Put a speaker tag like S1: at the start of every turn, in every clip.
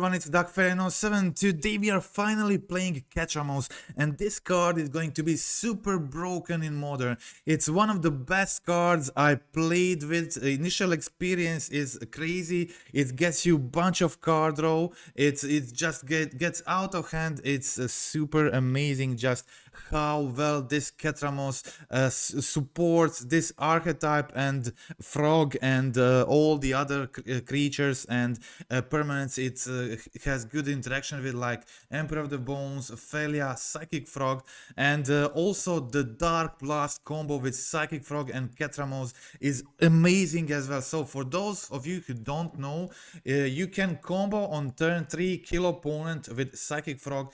S1: everyone, it's Darkblast. Today we are finally playing Ketramose, and this card is going to be super broken in Modern. It's one of the best cards I played with. Initial experience is crazy. It gets you bunch of card draw. It just gets out of hand. It's super amazing just how well this Ketramose supports this archetype and frog and all the other creatures and permanents. It has good interaction with like Emperor of the Bones, Ophelia, Psychic Frog, and also the Darkblast combo with Psychic Frog and Ketramose is amazing as well. So for those of you who don't know, you can combo on turn 3, kill opponent with Psychic Frog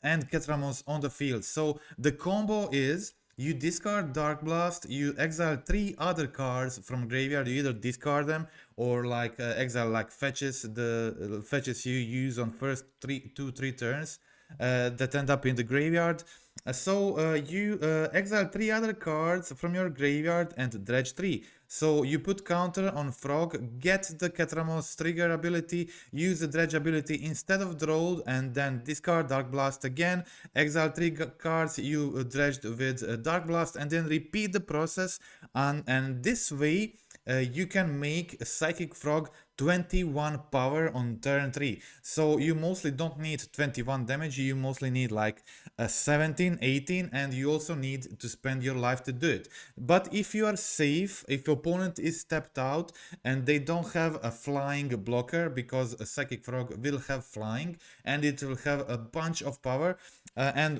S1: and Ketramose on the field. So the combo is you discard Darkblast, you exile 3 other cards from graveyard, you either discard them or like exile like fetches, the fetches you use on first 2-3 turns that end up in the graveyard. You exile 3 other cards from your graveyard and dredge 3. So you put counter on Frog, get the Ketramose trigger ability, use the Dredge ability instead of draw, and then discard Darkblast again, exile 3 cards you dredged with Darkblast, and then repeat the process. And this way you can make a Psychic Frog 21 power on turn 3. So you mostly don't need 21 damage, you mostly need like 17, 18, and you also need to spend your life to do it. But if you are safe, if your opponent is stepped out and they don't have a flying blocker, because a Psychic Frog will have flying and it will have a bunch of power,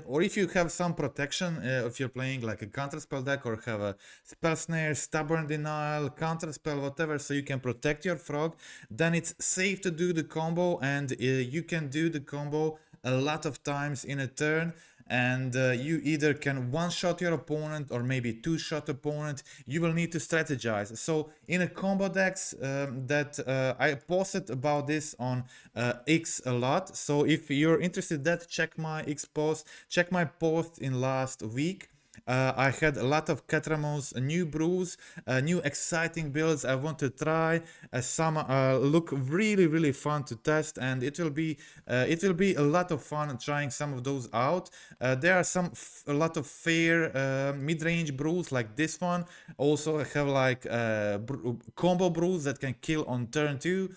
S1: or if you have some protection, if you're playing like a counterspell deck or have a spell snare, stubborn denial, counterspell, whatever, so you can protect your frog, then it's safe to do the combo, and you can do the combo a lot of times in a turn, and you either can one-shot your opponent or maybe two-shot opponent. You will need to strategize. So in a combo decks I posted about this on X a lot. So if you're interested in that, check my X post, check my post in last week. I had a lot of Ketramose new brews, new exciting builds I want to try. Some look really fun to test, and it will be a lot of fun trying some of those out. There are a lot of fair mid-range brews like this one. Also I have like combo brews that can kill on turn 2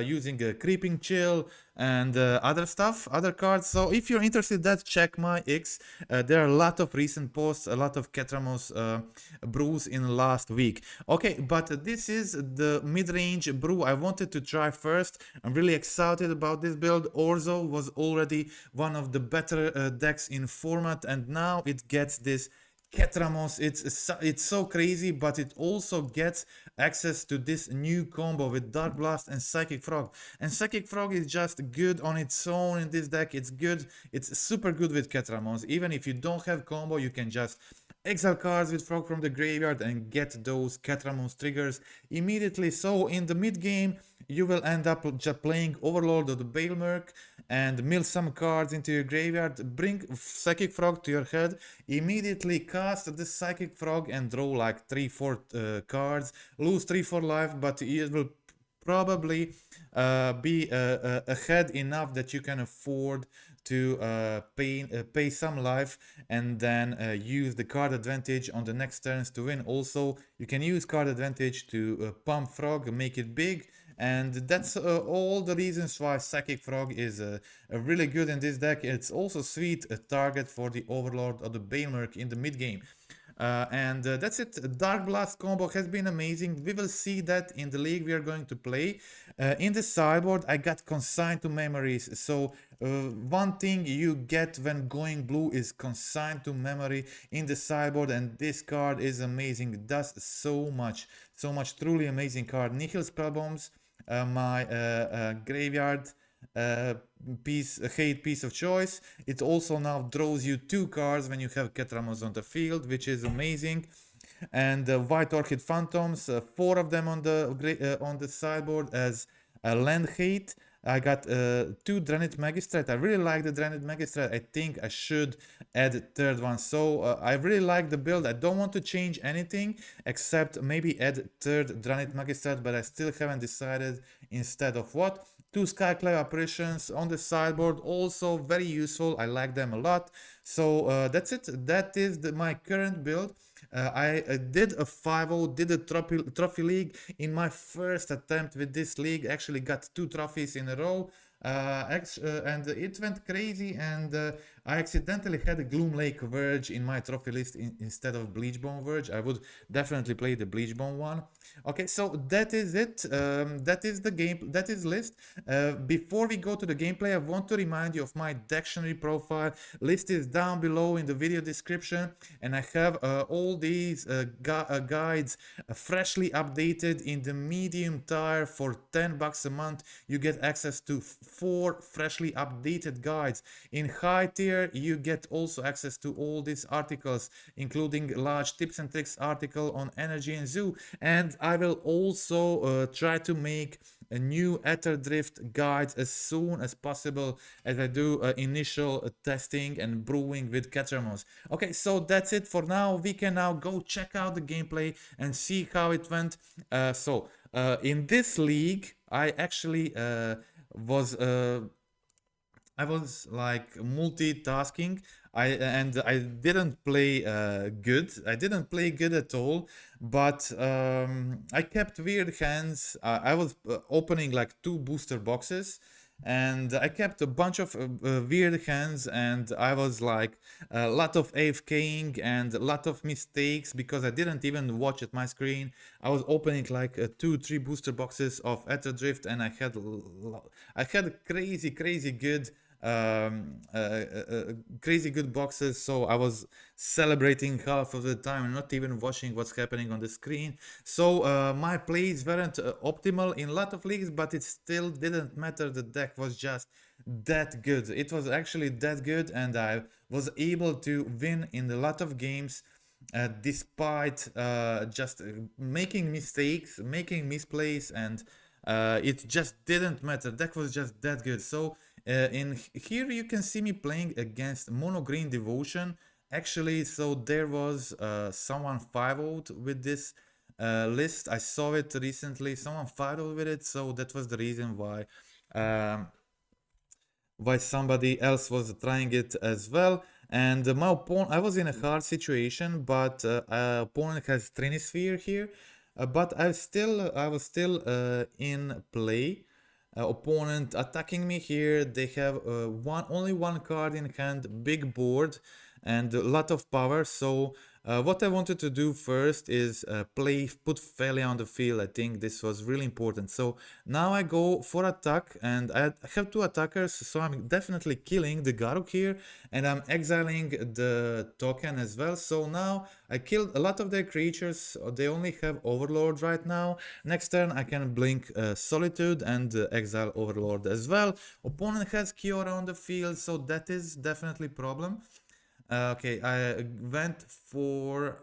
S1: using a creeping chill and other stuff, other cards. So if you're interested in that, check my X. There are a lot of recent posts, a lot of Ketramose brews in last week. Okay, but this is the mid-range brew I wanted to try first. I'm really excited about this build. Orzo was already one of the better decks in format, and now it gets this Ketramose. It's so crazy, but it also gets access to this new combo with Darkblast and Psychic Frog. And Psychic Frog is just good on its own in this deck. It's good. It's super good with Ketramose. Even if you don't have combo, you can just exile cards with Frog from the graveyard and get those Ketramose triggers immediately. So in the mid game, you will end up just playing Overlord of the Bailmerk and mill some cards into your graveyard, bring Psychic Frog to your head, immediately cast the Psychic Frog and draw like 3-4 cards, lose 3-4 life, but it will probably be ahead enough that you can afford to pay some life, and then use the card advantage on the next turns to win. Also, you can use card advantage to pump Frog, make it big, and that's all the reasons why Psychic Frog is really good in this deck. It's also sweet a target for the Overlord of the Bailmerk in the mid game. That's it. Darkblast combo has been amazing. We will see that in the league we are going to play. In the sideboard, I got Consigned to Memories. So one thing you get when going blue is Consigned to Memory in the sideboard, and this card is amazing. It does so much. Truly amazing card. Nihil Spellbombs, my graveyard piece of choice. It also now draws you 2 cards when you have Ketramose on the field, which is amazing. And White Orchid Phantoms, 4 of them on the sideboard as a land hate. I got 2 Dredged Magistrate. I really like the Dredged Magistrate. I think I should add a third one. So I really like the build. I don't want to change anything except maybe add third Dredged Magistrate, but I still haven't decided instead of what. two Skyclave apparitions on the sideboard, also very useful. I like them a lot. So that's it. That is my current build. I did a 5-0, did a trophy league in my first attempt with this league. Actually got 2 trophies in a row. And it went crazy, and I accidentally had a Gloom Lake Verge in my trophy list instead of Bleachbone Verge. I would definitely play the Bleachbone one. Okay, so that is it. That is the game. That is list. Before we go to the gameplay, I want to remind you of my dictionary profile. List is down below in the video description, and I have all these guides freshly updated in the medium tier for $10 a month. You get access to 4 freshly updated guides. In high tier, you get also access to all these articles, including large tips and tricks article on energy and zoo. And I will also try to make a new Ether Drift guide as soon as possible, as I do initial testing and brewing with Ketramose. Okay, so that's it for now. We can now go check out the gameplay and see how it went. In this league, I actually was like multitasking. I didn't play good. I didn't play good at all. But I kept weird hands. I was opening like 2 booster boxes, and I kept a bunch of weird hands, and I was like a lot of AFKing and a lot of mistakes because I didn't even watch at my screen. I was opening like 2-3 booster boxes of Ether Drift, and I had crazy good crazy good boxes, so I was celebrating half of the time and not even watching what's happening on the screen. So my plays weren't optimal in a lot of leagues, but it still didn't matter. The deck was just that good. It was actually that good, and I was able to win in a lot of games despite just making mistakes, making misplays, and it just didn't matter. Deck was just that good. So in here you can see me playing against Mono Green Devotion. Actually, so there was someone 5-0'd with this list. I saw it recently. Someone 5-0'd with it, so that was the reason why somebody else was trying it as well. And my opponent, I was in a hard situation, but opponent has Trinisphere here. But I was still in play. Opponent attacking me here. They have only one card in hand, big board, and a lot of power. So what I wanted to do first is put Felia on the field. I think this was really important. So now I go for attack, and I have 2 attackers, so I'm definitely killing the Garuk here, and I'm exiling the token as well. So now I killed a lot of their creatures. They only have Overlord right now. Next turn I can blink Solitude and exile Overlord as well. Opponent has Kiora on the field, so that is definitely problem. Okay, I went for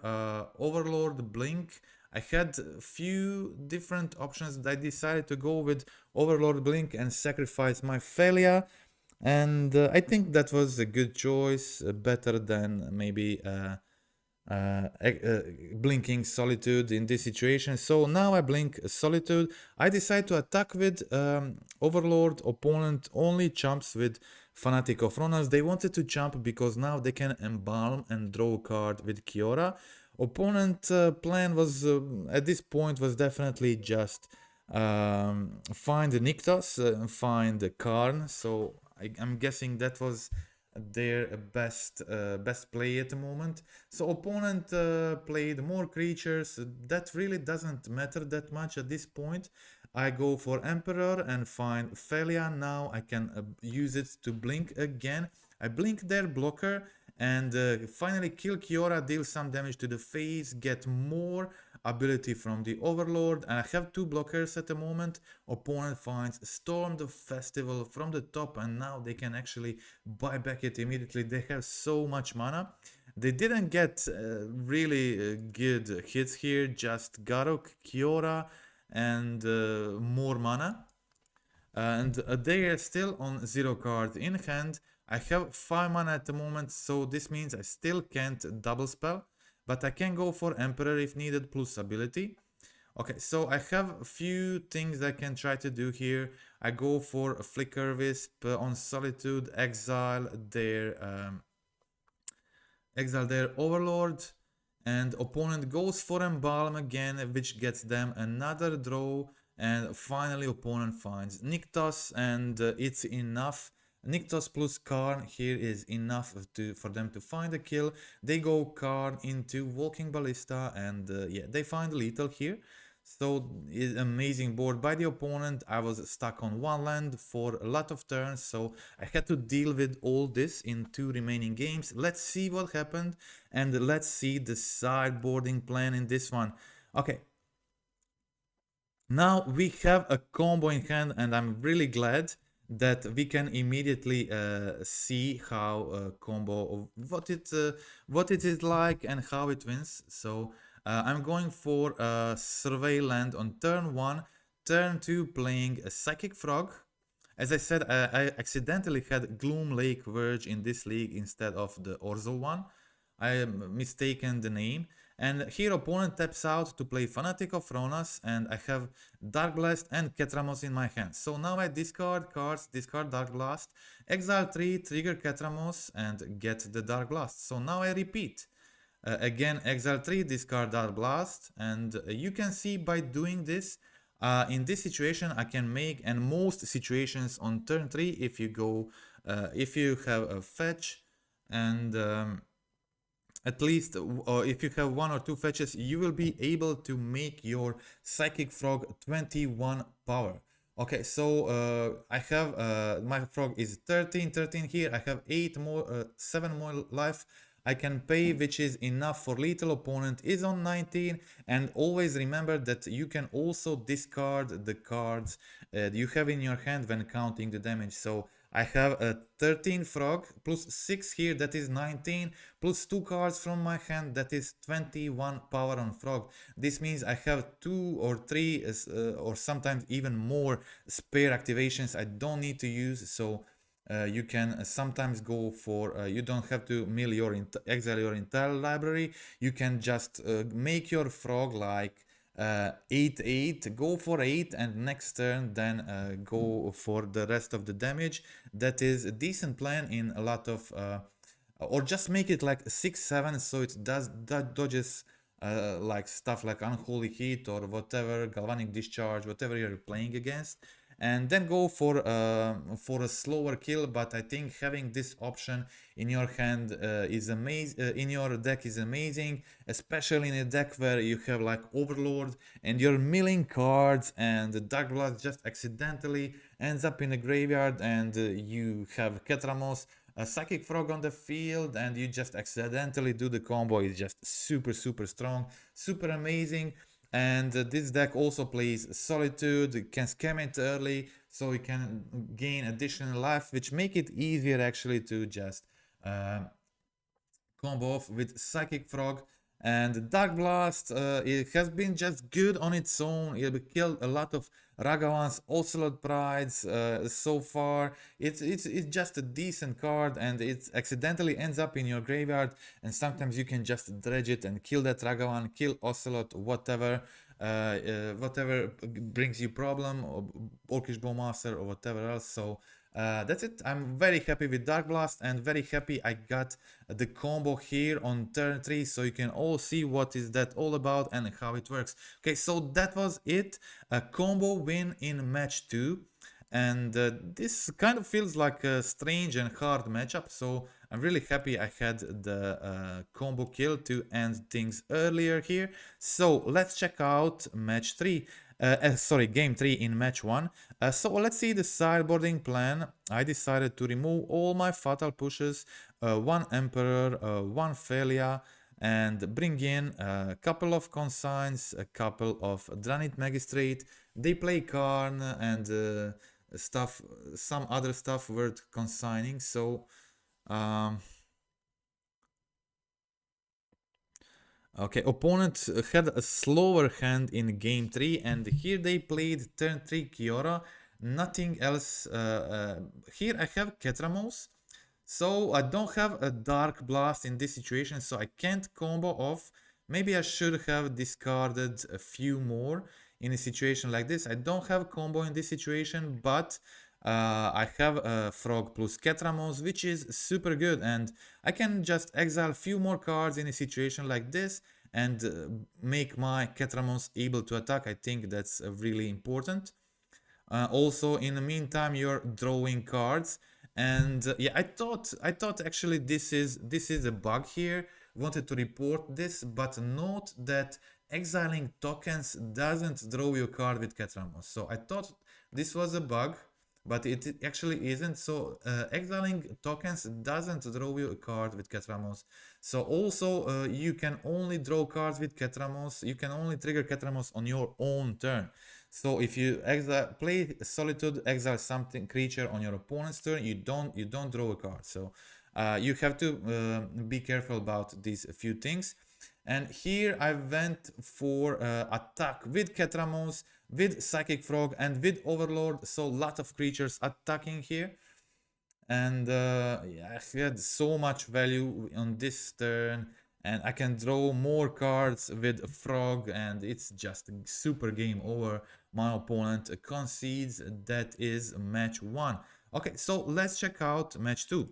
S1: Overlord Blink. I had a few different options. I decided to go with Overlord Blink and sacrifice my Felia. And I think that was a good choice, better than maybe blinking Solitude in this situation. So now I blink Solitude. I decide to attack with Overlord. Opponent only jumps with Fanatic of Ronas. They wanted to jump because now they can embalm and draw a card with Kiora. Opponent plan was at this point was definitely just find the Nykthos, find the Karn. So I'm guessing that was their best play at the moment. So opponent played more creatures. That really doesn't matter that much at this point. I go for Emperor and find Felia. Now I can use it to blink again. I blink their blocker and finally kill Kiora, deal some damage to the face, get more ability from the Overlord. And I have 2 blockers at the moment. Opponent finds Storm the Festival from the top, and now they can actually buy back it immediately. They have so much mana. They didn't get really good hits here, just Garuk, Kiora, and more mana. And they are still on 0 cards in hand. I have 5 mana at the moment, so this means I still can't double spell, but I can go for Emperor if needed plus ability. Okay, so I have a few things I can try to do here. I go for a Flicker Wisp on Solitude, exile their Overlord, and opponent goes for Embalm again, which gets them another draw, and finally opponent finds Nykthos, and it's enough. Nykthos plus Karn here is enough for them to find a kill. They go Karn into Walking Ballista, and yeah, they find lethal here. So it's amazing board by the opponent. I was stuck on one land for a lot of turns, so I had to deal with all this in 2 remaining games. Let's see what happened, and let's see the sideboarding plan in this one. Okay, now we have a combo in hand, and I'm really glad that we can immediately see how combo, what it is like and how it wins. So I'm going for a Survey land on turn 1, turn 2 playing a Psychic Frog. As I said, I accidentally had Gloom Lake Verge in this league instead of the Orzo one. I mistaken the name. And here opponent taps out to play Fanatic of Ronas, and I have Darkblast and Ketramose in my hand. So now I discard cards, discard Darkblast, exile 3, trigger Ketramose, and get the Darkblast. So now I repeat. Again, exile 3, discard Darkblast, and you can see by doing this, in this situation I can make, and most situations on turn 3, if you go, if you have a fetch, and at least if you have 1 or 2 fetches, you will be able to make your Psychic Frog 21 power. Okay, so I have my frog is 13 here. I have 7 more life I can pay, which is enough for lethal. Opponent is on 19, and always remember that you can also discard the cards you have in your hand when counting the damage. So I have a 13 frog plus 6 here, that is 19, plus 2 cards from my hand, that is 21 power on frog. This means I have 2 or 3 or sometimes even more spare activations I don't need to use. So you can sometimes go for, you don't have to mill your exile your entire library. You can just make your frog like 8-8, go for 8, and next turn then go for the rest of the damage. That is a decent plan in a lot of, or just make it like 6-7, so it dodges like stuff like Unholy Heat or whatever, Galvanic Discharge, whatever you're playing against, and then go for a slower kill. But I think having this option in your hand is amazing, in your deck is amazing, especially in a deck where you have like Overlord and you're milling cards, and the Darkblast just accidentally ends up in the graveyard, and you have Ketramose, a Psychic Frog on the field, and you just accidentally do the combo. Is just super strong, super amazing. And this deck also plays Solitude. You can scam it early, so you can gain additional life, which make it easier actually to just combo off with Psychic Frog. And Darkblast, it has been just good on its own. It killed a lot of Ragavans, Ocelot Prides so far. It's just a decent card, and it accidentally ends up in your graveyard, and sometimes you can just dredge it and kill that Ragavan, kill Ocelot, whatever. Whatever brings you problem, or Orcish Bowmaster or whatever else. So that's it. I'm very happy with Darkblast, and very happy I got the combo here on turn 3, so you can all see what is that all about and how it works. Okay, so that was it. A combo win in match 2. And this kind of feels like a strange and hard matchup, so I'm really happy I had the combo kill to end things earlier here. So let's check out match 3. Game 3 in match 1. So let's see the sideboarding plan. I decided to remove all my fatal pushes, 1 Emperor, 1 Felia, and bring in a couple of consigns, a couple of Dranit Magistrate. They play Karn and stuff, some other stuff worth consigning. So okay, opponent had a slower hand in game 3, and here they played turn 3 Kiora, nothing else. Here I have Ketramose, so I don't have a Darkblast in this situation, so I can't combo off Maybe I should have discarded a few more in a situation like this. I don't have combo in this situation, but I have a Frog plus Ketramose, which is super good, and I can just exile a few more cards in a situation like this and make my Ketramose able to attack. I think that's really important. Also, in the meantime, you're drawing cards, and yeah, I thought actually this is a bug here. Wanted to report this, but note that exiling tokens doesn't draw you a card with Ketramos. So I thought this was a bug, but it actually isn't. So exiling tokens doesn't draw you a card with Ketramos. So also you can only draw cards with Ketramos. You can only trigger Ketramos on your own turn. So if you play Solitude, exile something creature on your opponent's turn, you don't draw a card. So you have to be careful about these few things. And here I went for attack with Ketramose, with Psychic Frog, and with Overlord. So a lot of creatures attacking here. And yeah, I had so much value on this turn. And I can draw more cards with Frog, and it's just a super game over. My opponent concedes. That is match 1. Okay, so let's check out match 2.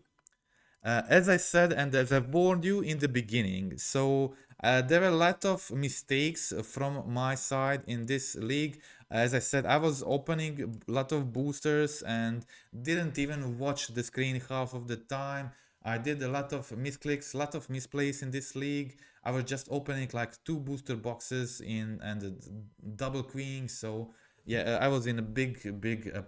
S1: As I said and as I warned you in the beginning, so there are a lot of mistakes from my side in this league. As I said, I was opening a lot of boosters and didn't even watch the screen half of the time. I did a lot of misclicks, a lot of misplays in this league. I was just opening like 2 booster boxes in and double queuing. So yeah, I was in a big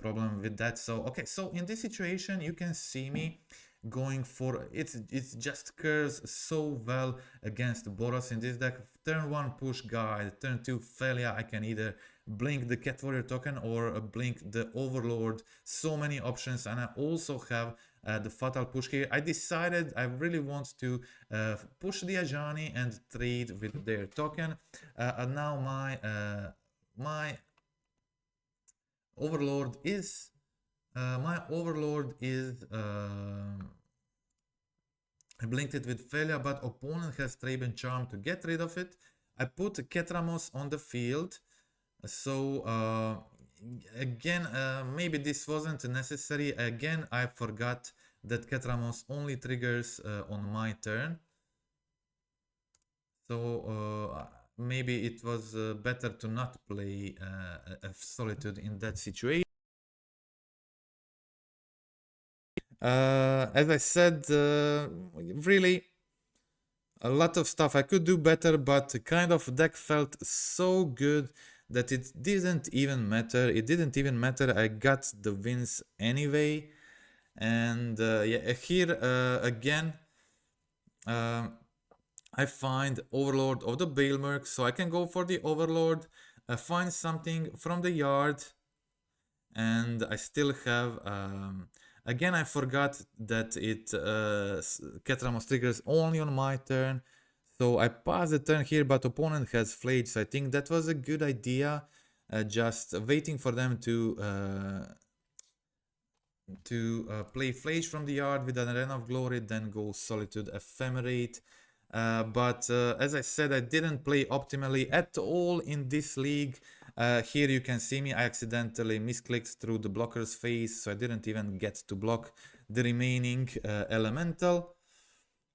S1: problem with that. So okay, so in this situation, you can see me going for it just curves so well against Boros in this deck. Turn 1 push guide, turn 2 failure. I can either blink the Cat Warrior token or blink the Overlord. So many options, and I also have the fatal push here. I decided I really want to push the Ajani and trade with their token. And now my Overlord is I blinked it with failure, but opponent has Traben Charm to get rid of it. I put Ketramos on the field. So again, maybe this wasn't necessary. Again, I forgot that Ketramos only triggers on my turn. So maybe it was better to not play a Solitude in that situation. As I said, really a lot of stuff I could do better, but kind of deck felt so good that it didn't even matter. It didn't even matter. I got the wins anyway. And yeah, here again, I find Overlord of the Bailmerk, so I can go for the Overlord, find something from the yard, and I still have again, I forgot that Ketramos triggers only on my turn. So I pass the turn here, but opponent has Flage. So I think that was a good idea. Just waiting for them to play Flage from the yard with an Arena of Glory, then go Solitude Ephemerate. But as I said, I didn't play optimally at all in this league. Here you can see me, I accidentally misclicked through the blocker's face, so I didn't even get to block the remaining elemental.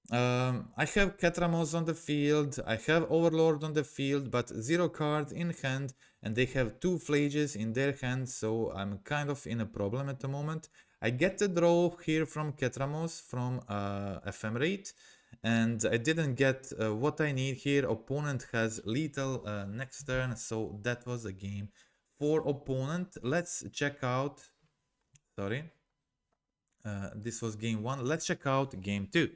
S1: I have Ketramos on the field, I have Overlord on the field, but 0 cards in hand, and they have 2 Flages in their hand, so I'm kind of in a problem at the moment. I get the draw here from Ketramos, from Ephemerate, and I didn't get what I need here. Opponent has lethal next turn, so that was a game for opponent. Let's check out, sorry, this was game 1. Let's check out game 2.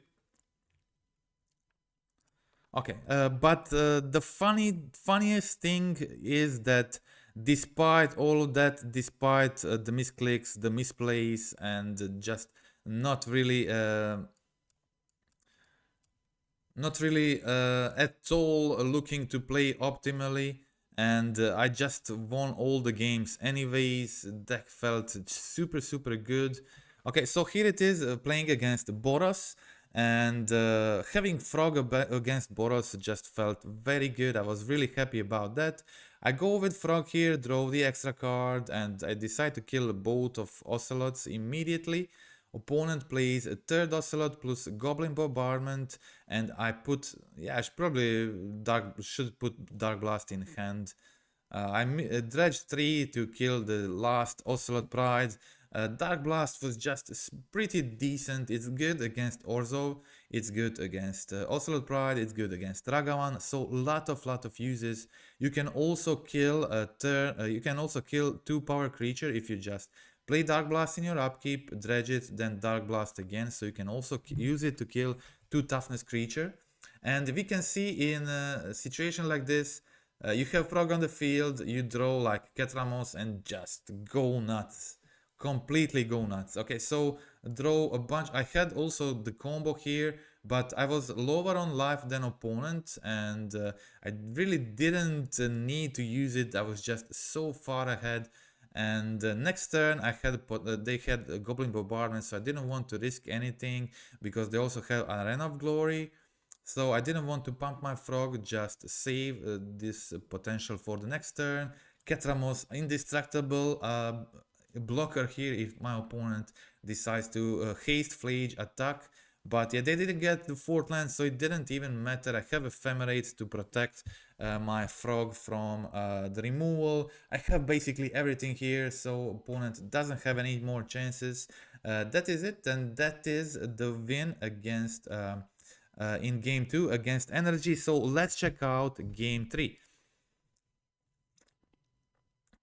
S1: Okay, but the funniest thing is that despite all of that, despite the misclicks, the misplays, and just not really at all looking to play optimally, and I just won all the games anyways. Deck felt super good. Okay, so here it is playing against Boros, And having Frog against Boros just felt very good. I was really happy about that. I go with Frog here, draw the extra card, and I decide to kill both of Ocelots immediately. Opponent plays a third Ocelot plus Goblin Bombardment, and I put, yeah, I should put Darkblast in hand. I dredged 3 to kill the last Ocelot Pride. Darkblast was just pretty decent. It's good against Orzo, it's good against Ocelot Pride, it's good against Ragavan. So lot of uses. You can also kill you can also kill 2 power creature if you just play Darkblast in your upkeep, dredge it, then Darkblast again. So you can also use it to kill 2 toughness creature. And we can see in a situation like this, you have Frog on the field, you draw like Ketramose and just go nuts. Completely go nuts. Okay, so draw a bunch. I had also the combo here, but I was lower on life than opponent, and I really didn't need to use it. I was just so far ahead. And next turn I had they had a Goblin Bombardment, so I didn't want to risk anything because they also have Arena of Glory. So I didn't want to pump my Frog, just save this potential for the next turn. Ketramose, indestructible blocker here if my opponent decides to haste Flage attack. But yeah, they didn't get the 4th land, so it didn't even matter. I have Ephemerate to protect my Frog from the removal. I have basically everything here, so opponent doesn't have any more chances. That is it, and that is the win against in game 2 against Energy. So let's check out game 3.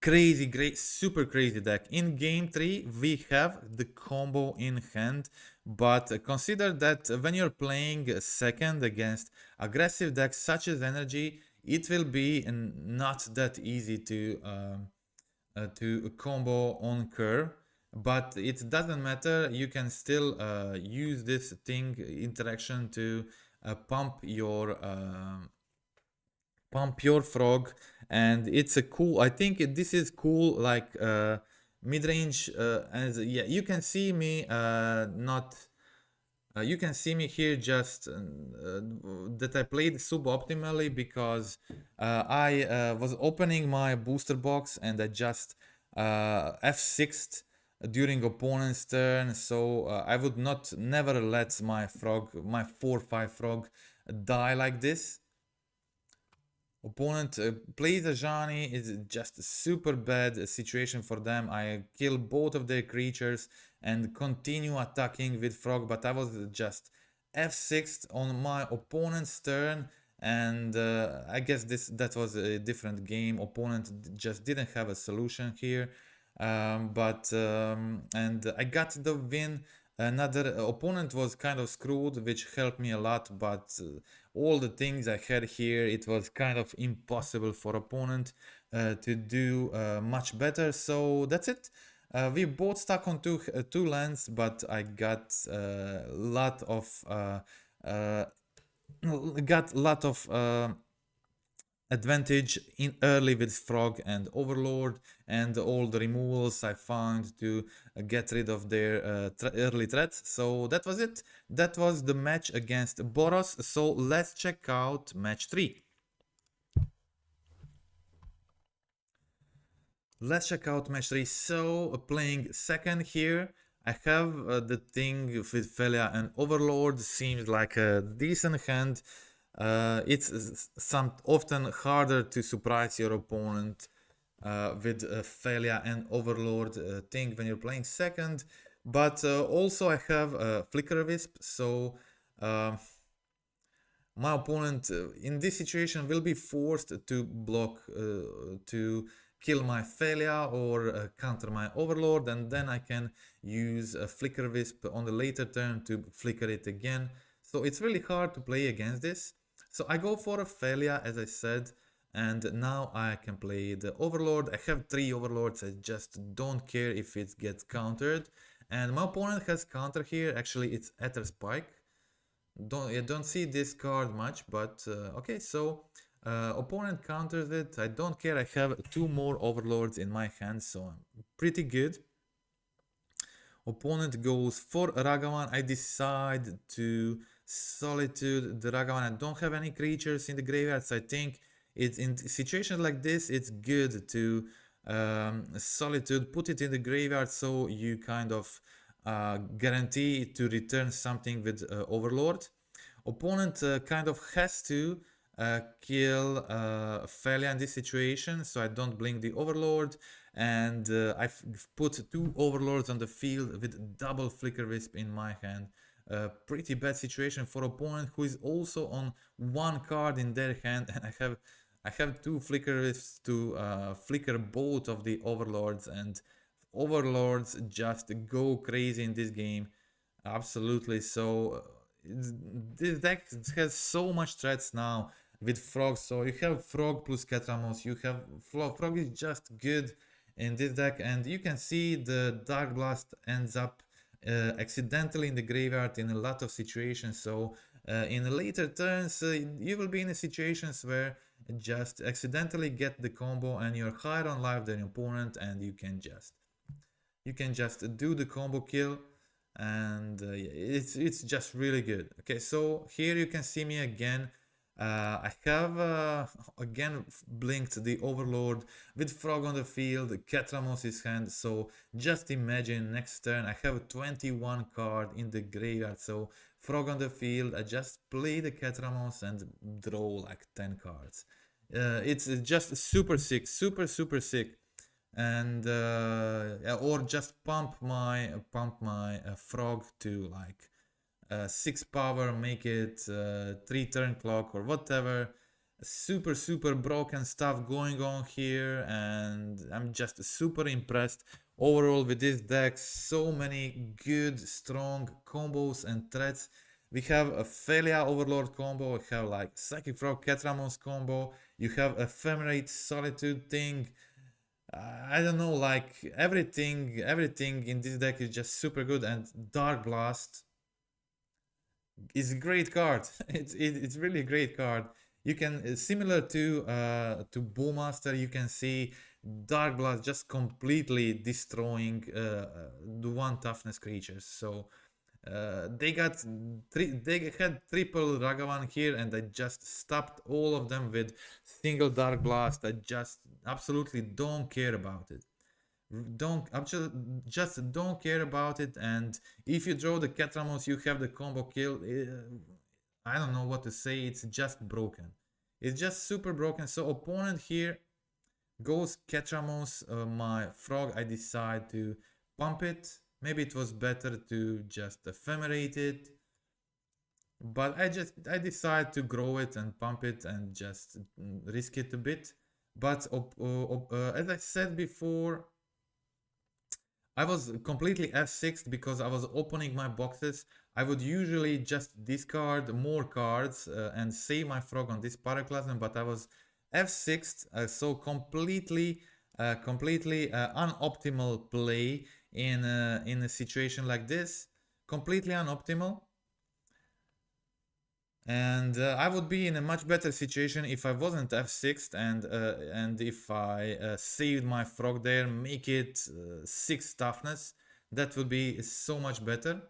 S1: Crazy, great, super crazy deck. In game 3 we have the combo in hand, but consider that when you're playing second against aggressive decks such as Energy, it will be not that easy to combo on curve. But it doesn't matter, you can still use this interaction to pump your Frog, and it's a cool, I think this is cool, like mid-range, and yeah, you can see me not you can see me here just that I played suboptimally because I was opening my booster box and I just F6'd during opponent's turn, so I would never let my 4/5 Frog die like this. Opponent plays a Ajani, it's just a super bad situation for them. I kill both of their creatures and continue attacking with Frog, but I was just F6'd on my opponent's turn, and I guess that was a different game. Opponent just didn't have a solution here, and I got the win. Another opponent was kind of screwed, which helped me a lot, but all the things I had here, it was kind of impossible for opponent to do much better. So that's it. We both stuck on two lands, but I got a lot of advantage in early with Frog and Overlord, and all the removals I found to get rid of their early threats. So that was it. That was the match against Boros. So let's check out match 3. Let's check out match 3. So playing second here, I have the thing with Felia and Overlord. Seems like a decent hand. It's often harder to surprise your opponent with Felia and Overlord thing when you're playing second. But also I have Flicker Wisp, so my opponent in this situation will be forced to block to kill my Felia or counter my Overlord, and then I can use a Flicker Wisp on the later turn to flicker it again. So it's really hard to play against this. So I go for a Felia, as I said, and now I can play the Overlord. I have 3 Overlords, I just don't care if it gets countered. And my opponent has counter here, actually it's Ether Spike. I don't see this card much, but okay, so opponent counters it. I don't care, I have 2 more Overlords in my hand, so I'm pretty good. Opponent goes for Ragavan. I decide to Solitude the Ragavan. I don't have any creatures in the graveyard, so I think it's in situations like this, it's good to Solitude, put it in the graveyard so you kind of guarantee to return something with Overlord. Opponent kind of has to kill Felia in this situation, so I don't blink the Overlord, and I've put 2 Overlords on the field with double Flicker Wisp in my hand. Pretty bad situation for opponent who is also on 1 card in their hand, and I have 2 Flicker Wisps to flicker both of the Overlords, and Overlords just go crazy in this game. Absolutely. So this deck has so much threats now with Frog. So you have Frog plus Ketramose. You have Frog is just good in this deck, and you can see the Darkblast ends up accidentally in the graveyard in a lot of situations. So in the later turns, you will be in situations where just accidentally get the combo and you're higher on life than your opponent, and you can just do the combo kill, and it's just really good. Okay, so here you can see me again. I have again blinked the Overlord with Frog on the field, Ketramose's hand. So just imagine next turn I have a 21 card in the graveyard. So Frog on the field, I just play the Ketramose and draw like 10 cards. It's just super sick, super sick. And or just pump my Frog to like 6 power, make it 3 turn clock or whatever. Super broken stuff going on here, and I'm just super impressed overall with this deck. So many good strong combos and threats. We have a Felia Overlord combo, we have like Psychic Frog Ketramose combo, you have Ephemerate Solitude thing. I don't know, like everything in this deck is just super good, and Darkblast is a great card. It's really a great card. You can similar to Bullmaster, you can see Darkblast just completely destroying the 1 toughness creatures. So they had triple Ragavan here, and I just stopped all of them with single Darkblast. I just absolutely don't care about it. Just don't care about it. And if you draw the Ketramose, you have the combo kill. I don't know what to say. It's just broken. It's just super broken. So opponent here goes Ketramose, my Frog. I decide to pump it. Maybe it was better to just ephemerate it, but I decide to grow it and pump it and just risk it a bit. But as I said before, I was completely F6'd because I was opening my boxes. I would usually just discard more cards and save my Frog on this Pyroclasm, but I was F6'd, so completely unoptimal play in a situation like this. Completely unoptimal. And I would be in a much better situation if I wasn't F6'd and if I saved my Frog there, make it 6 toughness. That would be so much better.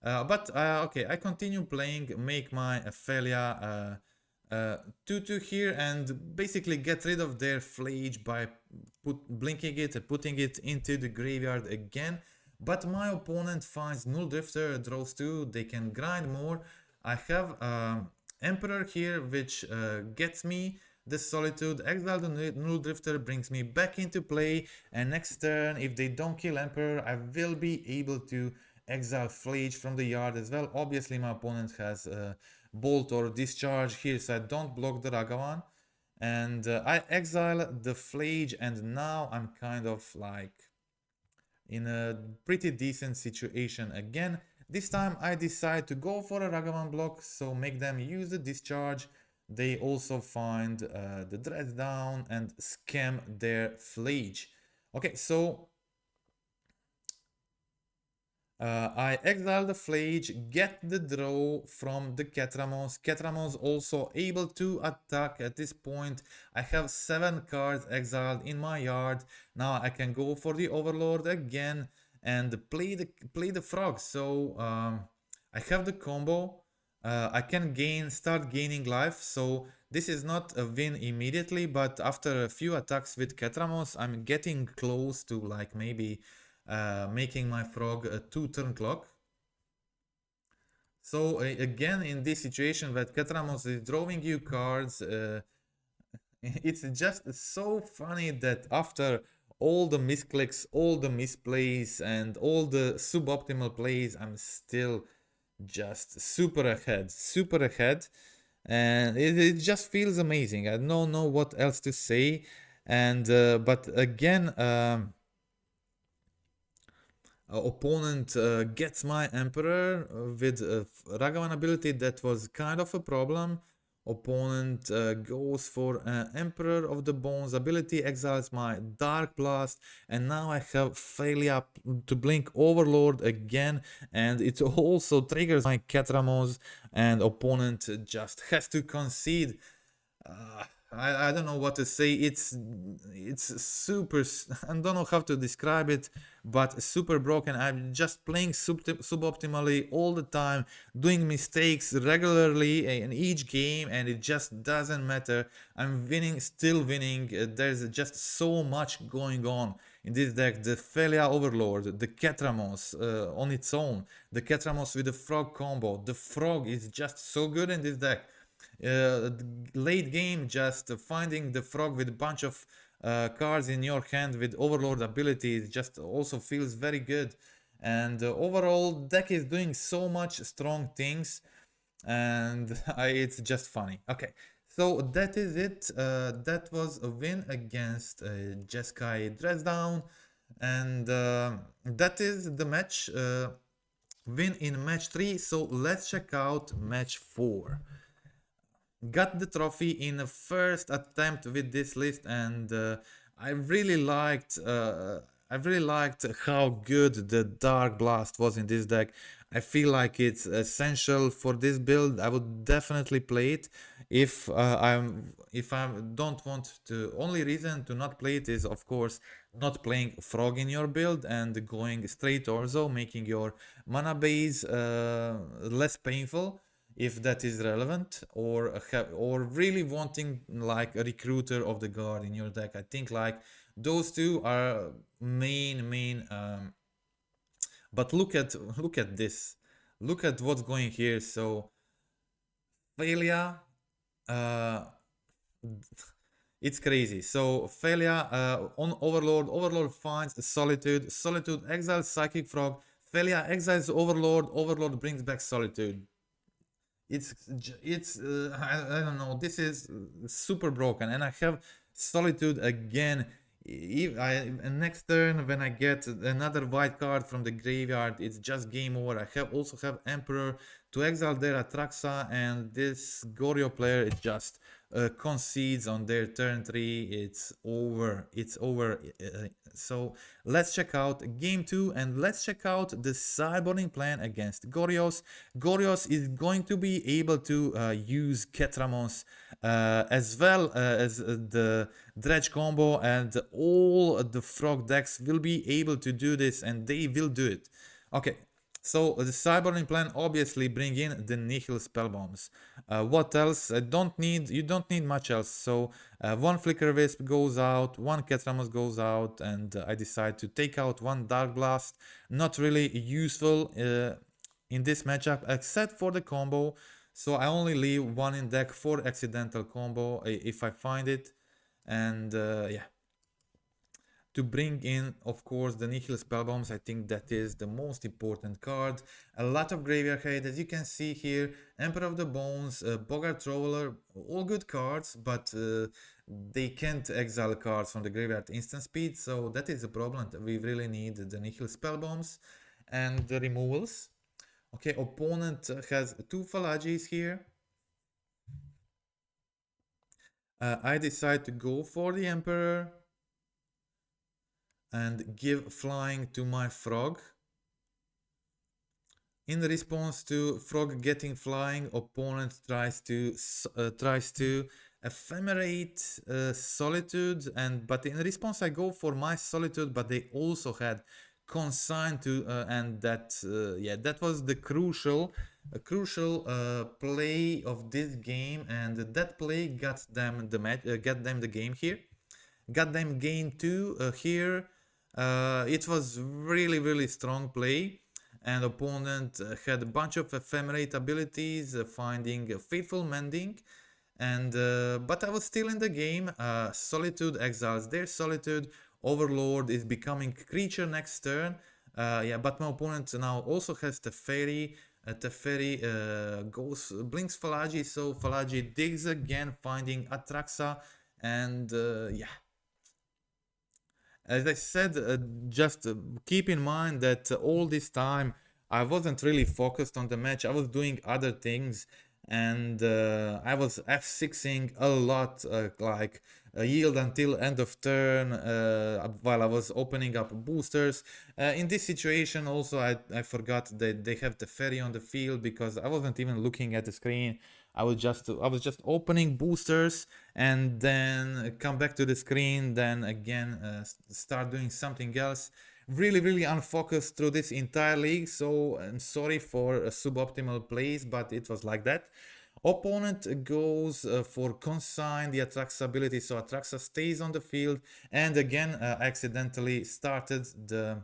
S1: But okay, I continue playing, make my Felia 2/2 here, and basically get rid of their Flage by blinking it and putting it into the graveyard again. But my opponent finds Null Drifter, draws 2, they can grind more. I have Emperor here, which gets me the Solitude. Exile the Null Drifter brings me back into play, and next turn, if they don't kill Emperor, I will be able to exile Flage from the yard as well. Obviously, my opponent has Bolt or Discharge here, so I don't block the Ragavan. And I exile the Flage, and now I'm kind of like in a pretty decent situation again. This time I decide to go for a Ragavan block, so make them use the Discharge. They also find the Dredge down and scam their Flage. Okay, so I exile the Flage, get the draw from the Ketramose. Ketramose also able to attack at this point. I have 7 cards exiled in my yard. Now I can go for the Overlord again. and play the frog. So I have the combo. I can start gaining life. So this is not a win immediately, but after a few attacks with Ketramose, I'm getting close to like maybe making my frog a 2-turn clock. So again, in this situation that Ketramose is drawing you cards, it's just so funny that after all the misclicks, all the misplays, and all the suboptimal plays, I'm still just super ahead, and it just feels amazing. I don't know what else to say, and but again, opponent gets my Emperor with Ragavan ability. That was kind of a problem. Opponent goes for Emperor of the Bones ability, exiles my Darkblast, and now I have failure to blink Overlord again, and it also triggers my Ketramose, and opponent just has to concede. I don't know what to say. It's super. I don't know how to describe it, but super broken. I'm just playing suboptimally all the time, doing mistakes regularly in each game, and it just doesn't matter. I'm winning, still winning. There's just so much going on in this deck. The Felia Overlord, the Ketramose on its own, the Ketramose with the Frog combo. The Frog is just so good in this deck. Late game, just finding the frog with a bunch of cards in your hand with overlord abilities just also feels very good, and overall deck is doing so much strong things, and it's just funny. Okay, so that is it. That was a win against Jeskai Dresdown, and that is the match. Win in match 3. So let's check out match 4. Got the trophy in the first attempt with this list, and I really liked how good the Darkblast was in this deck. I feel like it's essential for this build. I would definitely play it if I don't want to. Only reason to not play it is, of course, not playing Frog in your build and going straight Orzo, making your mana base less painful, if that is relevant, or really wanting like a recruiter of the guard in your deck. I think like those two are main. But look at this. Look at what's going here. So failure, it's crazy. So failure on Overlord finds Solitude. Solitude exiles Psychic Frog. Failure exiles Overlord. Overlord brings back Solitude. I don't know, this is super broken, and I have Solitude again. Next turn when I get another white card from the graveyard, it's just game over. I also have Emperor to exile their Atraxa, and this Goryo player, it just concedes on their turn 3. It's over. So let's check out game 2, and let's check out the sideboarding plan against Gorios. Gorios is going to be able to use Ketramose as well as the Dredge combo, and all the frog decks will be able to do this, and they will do it. Okay, so the sideboarding plan obviously bring in the Nihil Spellbombs. What else? You don't need much else. So one Flicker Wisp goes out, one Ketramose goes out, and I decide to take out one Darkblast. Not really useful in this matchup, except for the combo. So I only leave one in deck for accidental combo if I find it. And yeah, to bring in, of course, the Nihil Spellbombs, I think that is the most important card. A lot of graveyard hate, as you can see here. Emperor of the Bones, Bogart Troller, all good cards, but they can't exile cards from the graveyard instant speed, so that is a problem. We really need the Nihil Spellbombs and the removals. Okay, opponent has 2 Falagis here. I decide to go for the Emperor and give flying to my frog. In response to frog getting flying, opponent tries to ephemerate Solitude, but in response I go for my Solitude, but they also had consign to, and that yeah, that was the crucial play of this game, and that play got them the match, got them the game here, got them game 2 here. It was really strong play, and opponent had a bunch of ephemerate abilities, finding Fateful Mending, and but I was still in the game. Solitude exiles their Solitude. Overlord is becoming creature next turn. Yeah, but my opponent now also has Teferi. Teferi goes blinks Falagi, so Falagi digs again, finding Atraxa, and yeah. As I said, just keep in mind that all this time I wasn't really focused on the match. I was doing other things, and I was F6ing a lot, like yield until end of turn, while I was opening up boosters. In this situation also I forgot that they have the ferry on the field because I wasn't even looking at the screen. I was just opening boosters and then come back to the screen, then again start doing something else. Really unfocused through this entire league, so I'm sorry for suboptimal plays, but it was like that. Opponent goes for consign the Atraxa ability, so Atraxa stays on the field, and again accidentally started the...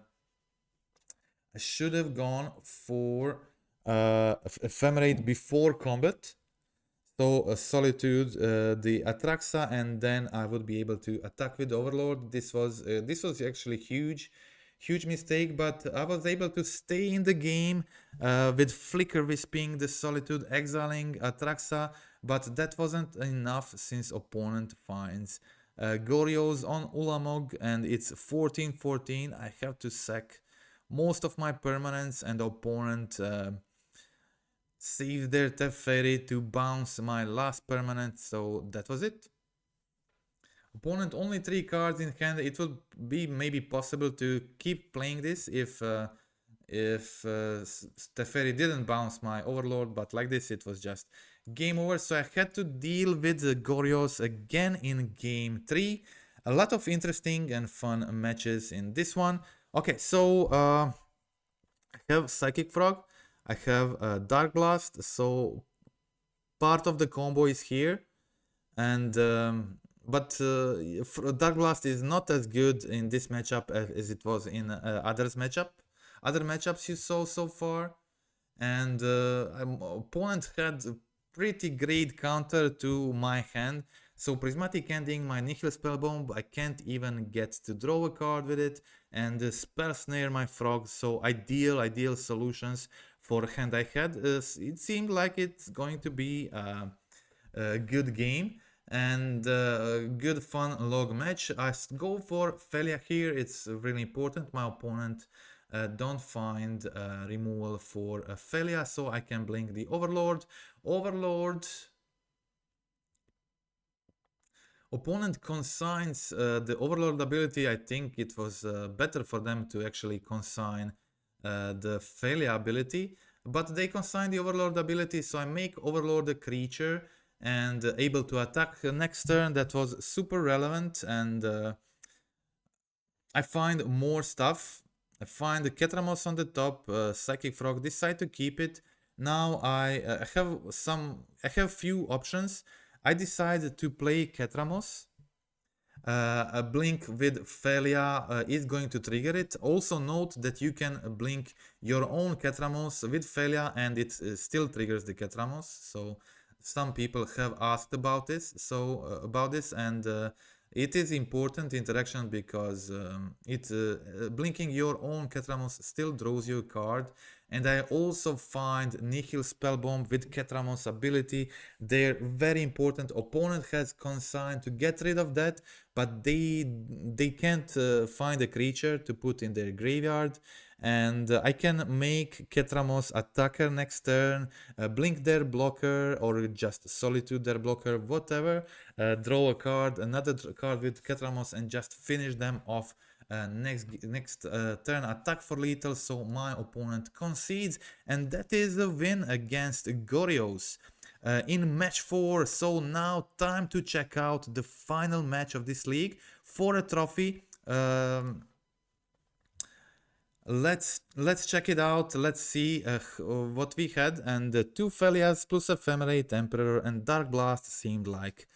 S1: I should have gone for Ephemerate before combat. So Solitude, the Atraxa, and then I would be able to attack with Overlord. This was actually huge mistake, but I was able to stay in the game with Flicker Wisping the Solitude, exiling Atraxa, but that wasn't enough since opponent finds Goryo's on Ulamog, and it's 14-14. I have to sack most of my permanents, and opponent save their Teferi to bounce my last permanent, so that was it. Opponent only 3 cards in hand. It would be maybe possible to keep playing this if Teferi didn't bounce my Overlord, but like this it was just game over. So I had to deal with the Goryos again in game 3. A lot of interesting and fun matches in this one. Okay, so I have Psychic Frog. I have Darkblast, so part of the combo is here, and but Darkblast is not as good in this matchup as it was in other matchups you saw so far, and opponent had a pretty great counter to my hand. So Prismatic Ending, my Nihil Spellbomb, I can't even get to draw a card with it, and Spell Snare my Frog, so ideal solutions for hand I had. It seemed like it's going to be a good game and a good fun log match. I go for Felia here. It's really important my opponent don't find removal for Felia, so I can blink the Overlord. Opponent consigns the Overlord ability. I think it was better for them to actually consign the Felia ability, but they consign the Overlord ability, so I make Overlord a creature and able to attack next turn. That was super relevant, and I find more stuff. I find the Ketramose on the top, Psychic Frog, decide to keep it. Now I have few options. I decided to play Ketramose. A blink with Felia is going to trigger it. Also note that you can blink your own Ketramose with Felia and it still triggers the Ketramose. So some people have asked about this. And it is important interaction because blinking your own Ketramose still draws you a card. And I also find Nihil Spellbomb with Ketramose ability. They're very important. Opponent has consigned to get rid of that, but they can't find a creature to put in their graveyard. And I can make Ketramose attacker next turn, blink their blocker, or just Solitude their blocker, whatever. Draw a card, another card with Ketramose, and just finish them off. Next turn attack for lethal, so my opponent concedes, and that is a win against Goryos in match 4. So now time to check out the final match of this league for a trophy. Let's check it out. Let's see what we had. And two Felias plus Ephemerate, Emperor, and Darkblast seemed like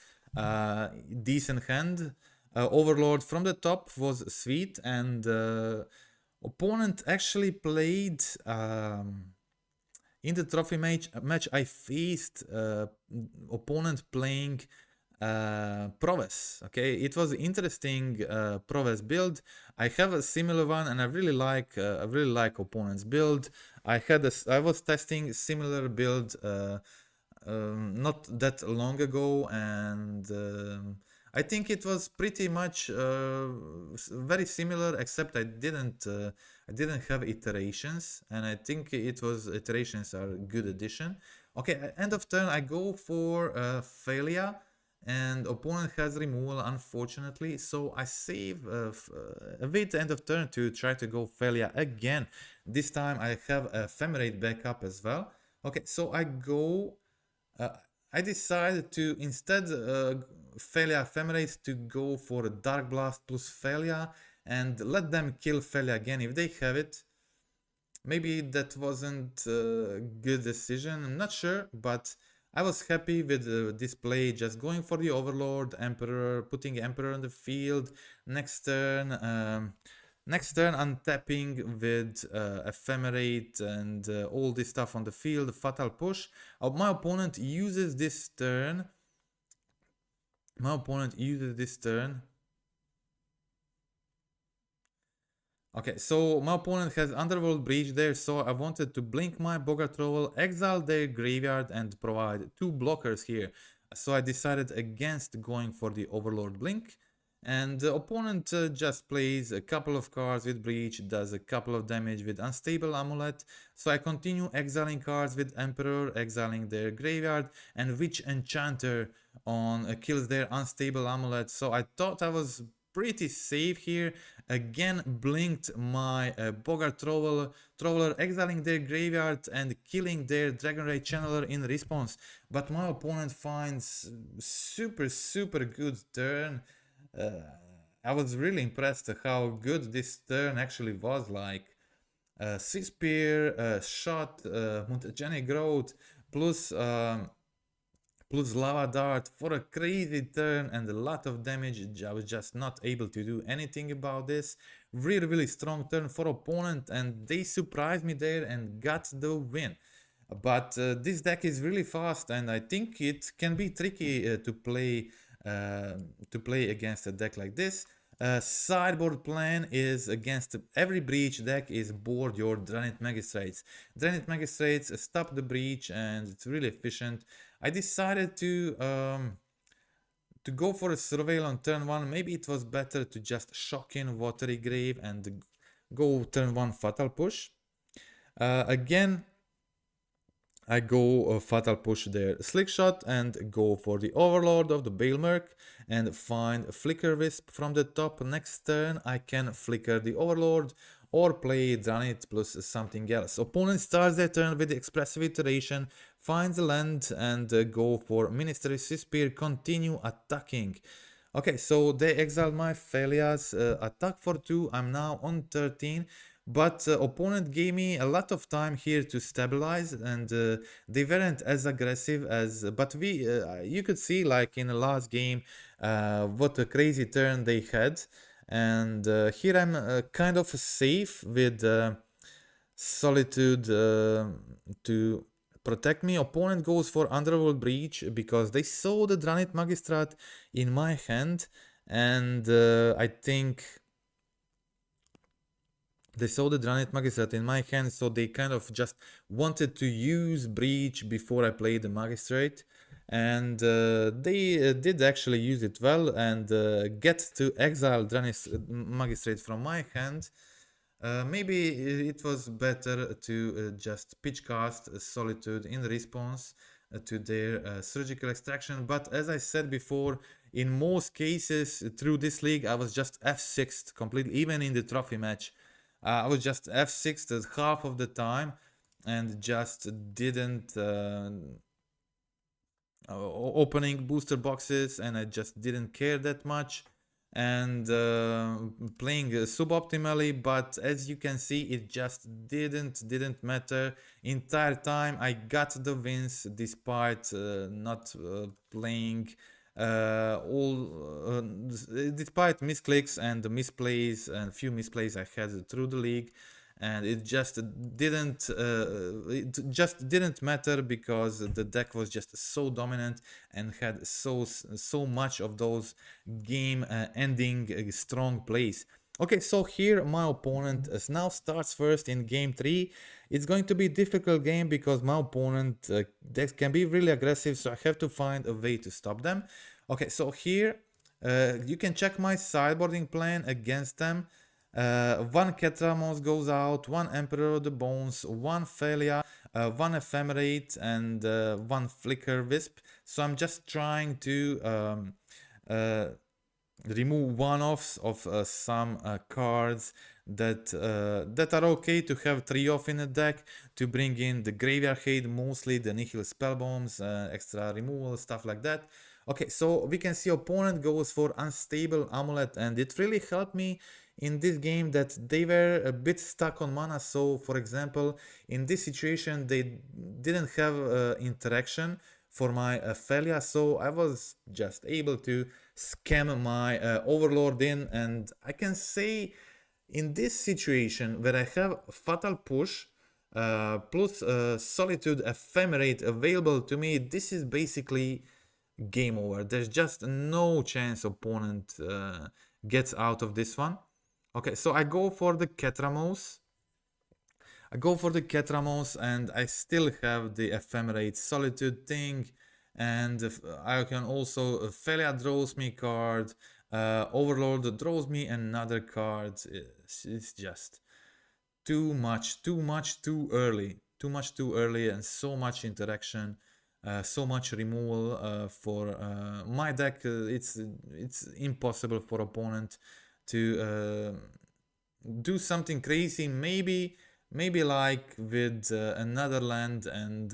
S1: decent hand. Overlord from the top was sweet, and opponent actually played in the trophy match. I faced opponent playing prowess. Okay, it was interesting prowess build. I have a similar one, and I really like opponent's build. I was testing similar build not that long ago, and I think it was pretty much very similar, except I didn't have iterations, and I think iterations are a good addition. Okay, end of turn I go for failure, and opponent has removal, unfortunately, so I save wait end of turn to try to go failure again. This time I have ephemerate backup as well. Okay, so I decided to instead failure ephemerate to go for a Darkblast plus failure and let them kill failure again if they have it. Maybe that wasn't a good decision, I'm not sure, but I was happy with the display, just going for the Overlord, Emperor, putting Emperor on the field. Next turn untapping with Ephemerate and all this stuff on the field, Fatal Push. My opponent uses this turn. Okay, so my opponent has Underworld Breach there, so I wanted to blink my Bogart Trowel, exile their graveyard, and provide two blockers here. So I decided against going for the Overlord Blink, and the opponent just plays a couple of cards with Breach, does a couple of damage with Unstable Amulet, so I continue exiling cards with Emperor, exiling their graveyard, and Witch Enchanter on kills their Unstable Amulet, so I thought I was pretty safe here. Again blinked my Bogart Troller, exiling their graveyard and killing their Dragon Ray Channeler in response. But my opponent finds super good turn. I was really impressed how good this turn actually was. Like Six Spear, Shot, Mutagenic Growth, plus Lava Dart for a crazy turn and a lot of damage. I was just not able to do anything about this. Really strong turn for opponent, and they surprised me there and got the win. But this deck is really fast, and I think it can be tricky to play against a deck like this. Sideboard plan is against every breach deck is board your Dredged Magistrates. Dredged Magistrates stop the breach, and it's really efficient. I decided to go for a Surveil on turn 1. Maybe it was better to just shock in Watery Grave and go turn 1 Fatal Push. Again, I go Fatal Push there, Slick Shot, and go for the Overlord of the Bailmerk and find Flicker Wisp from the top. Next turn I can flicker the Overlord or play Dranit plus something else. Opponent starts their turn with the Expressive Iteration, finds a land, and go for Ministry Spear, continue attacking. Okay, so they exiled my Felias, attack for 2, I'm now on 13. But opponent gave me a lot of time here to stabilize, and they weren't as aggressive as. But you could see, like in the last game, what a crazy turn they had. And here I'm kind of safe with Solitude to protect me. Opponent goes for Underworld Breach because they saw the Dranit Magistrat in my hand, and I think they saw the Dranit Magistrate in my hand, so they kind of just wanted to use Breach before I played the Magistrate. And they did actually use it well and get to exile Dranit Magistrate from my hand. Maybe it was better to just pitch cast Solitude in response to their surgical extraction. But as I said before, in most cases through this league, I was just F6'd completely, even in the trophy match. I was just F6'd half of the time and just didn't opening booster boxes, and I just didn't care that much. and playing suboptimally, but as you can see, it just didn't matter. Entire time I got the wins despite not playing despite misclicks and misplays and few misplays I had through the league. And it just didn't matter because the deck was just so dominant and had so much of those game ending strong plays. Okay, so here my opponent now starts first in game 3. It's going to be a difficult game because my opponent decks can be really aggressive, so I have to find a way to stop them. Okay, so here you can check my sideboarding plan against them. One Ketramose goes out, one Emperor of the Bones, one Thalia, one Ephemerate, and one Flicker Wisp. So I'm just trying to remove one-offs of some cards that are okay to have 3-off in a deck, to bring in the Graveyard Hate, mostly the Nihil Spellbombs, extra removal, stuff like that. Okay, so we can see opponent goes for Unstable Amulet, and it really helped me in this game that they were a bit stuck on mana. So for example, in this situation they didn't have interaction for my Thalia, so I was just able to scam my Overlord in, and I can say in this situation where I have Fatal Push plus Solitude Ephemerate available to me, this is basically game over. There's just no chance opponent gets out of this one. Okay, so I go for the Ketramose. And I still have the Ephemerate Solitude thing. And I can also, Thalia draws me card, Overlord draws me another card. It's just too much, too early. Too early, and so much interaction. So much removal for my deck. It's impossible for opponent to do something crazy. Maybe like with another land and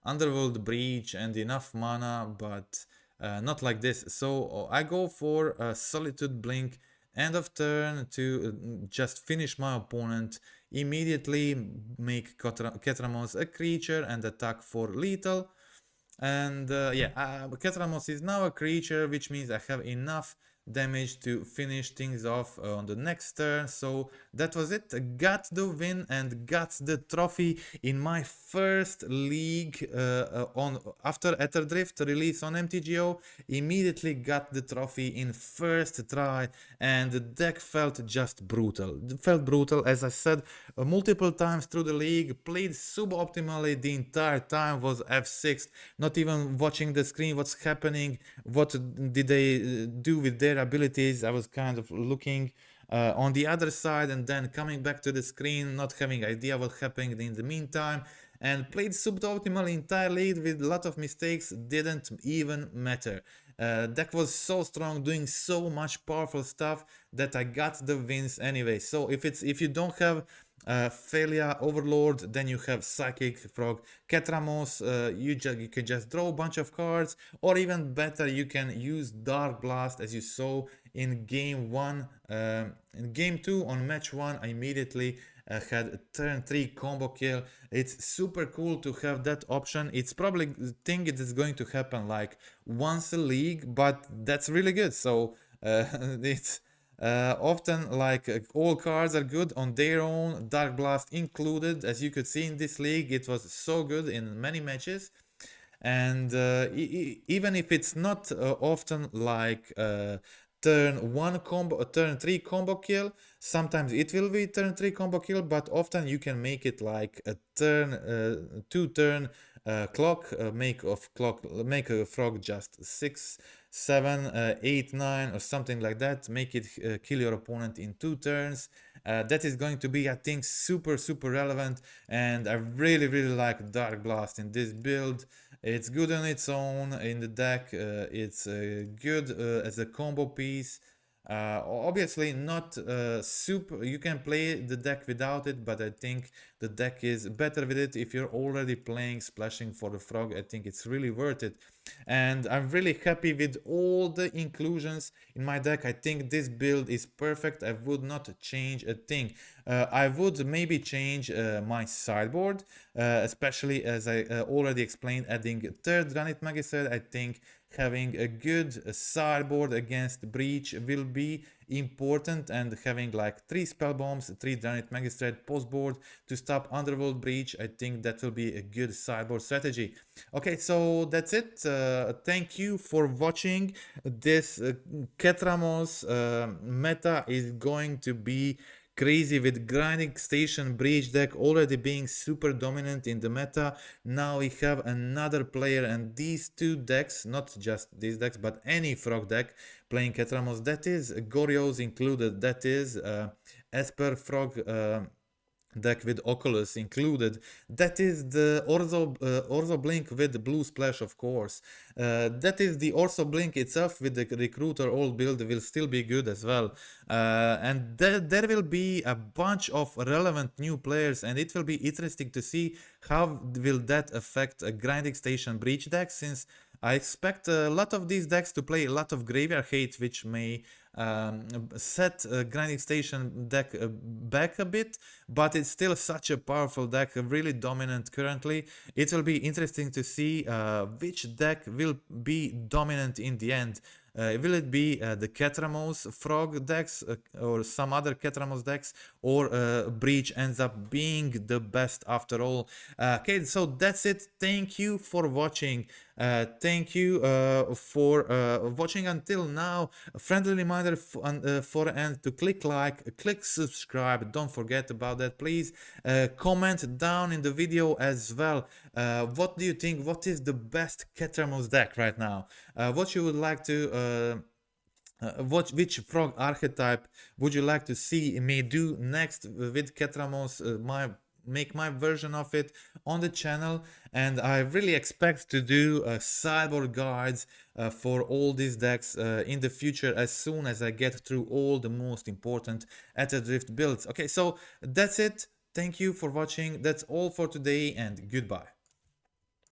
S1: Underworld Breach and enough mana, but not like this. So I go for a Solitude Blink end of turn to just finish my opponent. Immediately make Ketramose a creature and attack for lethal. And Ketra-Frog is now a creature, which means I have enough damage to finish things off on the next turn. So that was it. Got the win and got the trophy in my first league on after Aetherdrift release on MTGO. Immediately got the trophy in first try, and the deck felt just brutal. It felt brutal, as I said multiple times through the league. Played suboptimally the entire time, was F6, not even watching the screen, what's happening, what did they do with their abilities. I was kind of looking on the other side and then coming back to the screen, not having idea what happened in the meantime, and played suboptimally entirely with a lot of mistakes. Didn't even matter. Deck was so strong, doing so much powerful stuff that I got the wins anyway. So if you don't have Thalia Overlord, then you have Psychic Frog Ketramose. You can just draw a bunch of cards, or even better, you can use Darkblast, as you saw in game 1. In game 2 on match 1, I immediately had a turn 3 combo kill. It's super cool to have that option. It's probably the thing it is going to happen like once a league, but that's really good. So it's often like all cards are good on their own, Darkblast included. As you could see in this league, it was so good in many matches. And even if it's not often like turn 1 combo, turn 3 combo kill, sometimes it will be turn 3 combo kill, but often you can make it like a turn 2 turn clock, make a frog just 6, 7, 8, 9 or something like that, make it kill your opponent in 2 turns. That is going to be, I think, super relevant, and I really like Darkblast in this build. It's good on its own in the deck. It's good as a combo piece. Obviously not super, you can play the deck without it, but I think the deck is better with it. If you're already playing Splashing for the Frog, I think it's really worth it. And I'm really happy with all the inclusions in my deck. I think this build is perfect. I would not change a thing. I would maybe change my sideboard, especially as I already explained, adding third Granite Magistrate. I think having a good sideboard against Breach will be important, and having like 3 spell bombs, 3 Granite Magistrate post board to stop Underworld Breach, I think that will be a good sideboard strategy. Okay, so that's it. Thank you for watching. This Ketramose meta is going to be crazy, with Grinding Station Breach deck already being super dominant in the meta. Now we have another player, and these two decks, not just these decks, but any frog deck playing Ketramose, that is Gorios included, that is Esper Frog deck with Oculus included, that is the Orzo Blink with Blue Splash, of course. That is the Orzo Blink itself with the Recruiter old build will still be good as well. And there will be a bunch of relevant new players, and it will be interesting to see how will that affect a Grinding Station Breach deck, since I expect a lot of these decks to play a lot of Graveyard Hate, which may set Grinding Station deck back a bit, but it's still such a powerful deck, really dominant currently. It will be interesting to see which deck will be dominant in the end. Will it be the Ketramose Frog decks or some other Ketramose decks, or Breach ends up being the best after all? Okay, so that's it. Thank you for watching. Thank you for watching until now. A friendly reminder for and to click like, click subscribe. Don't forget about that, please. Comment down in the video as well. What do you think? What is the best Ketramose deck right now? What you would like to which frog archetype would you like to see me do next with Ketramose? Make my version of it on the channel, and I really expect to do sideboard guides for all these decks in the future, as soon as I get through all the most important Drift builds. Okay, so that's it. Thank you for watching. That's all for today, and goodbye.